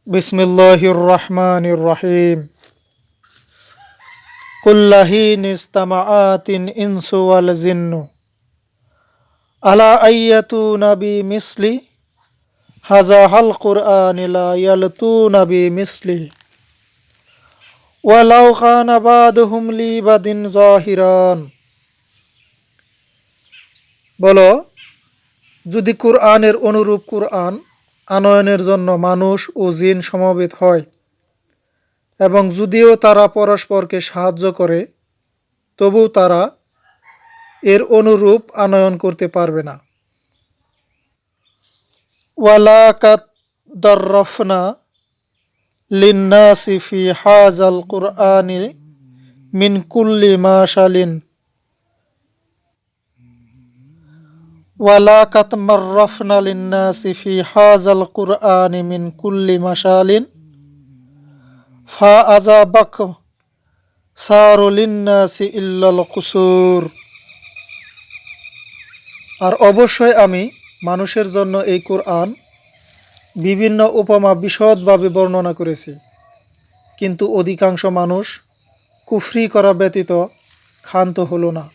বিসমিল্লাহির রহমানির রহিম। কুল্লাহিন ইস্তামাআতিন ইনসু ওয়াল জিন্নু আলা আইয়াতুনা বিমিসলি হাযাল কুরআনি লা ইয়ালতুনা বিমিসলি ওয়ালাউ কানা বাদুহুম লিবাদিন যাহিরান। বলো, যদি কুরআনের অনুরূপ কুরআন আনয়নের জন্য মানুষ ও জিন সমবেত হয় এবং যদিও তারা পরস্পরকে সাহায্য করে, তবু তারা এর অনুরূপ আনয়ন করতে পারবে না। ওয়ালাকাদ দাররাফনা লিন্নাসি ফি হাযাল কুরআনি মিন কুল্লি মাশালিন ওয়ালাকাদ মাররাফনা লিন্নাসি ফি হাযাল কুরআনি মিন কুল্লি মাশালিন ফা আযাবাক সারু লিন্নাসি ইল্লাল কুসুর। আর অবশ্যই আমি মানুষের জন্য এই কুরআন বিভিন্ন উপমা বিশদভাবে বর্ণনা করেছি, কিন্তু অধিকাংশ মানুষ কুফরি করা ব্যতীত ক্ষান্ত হলো না।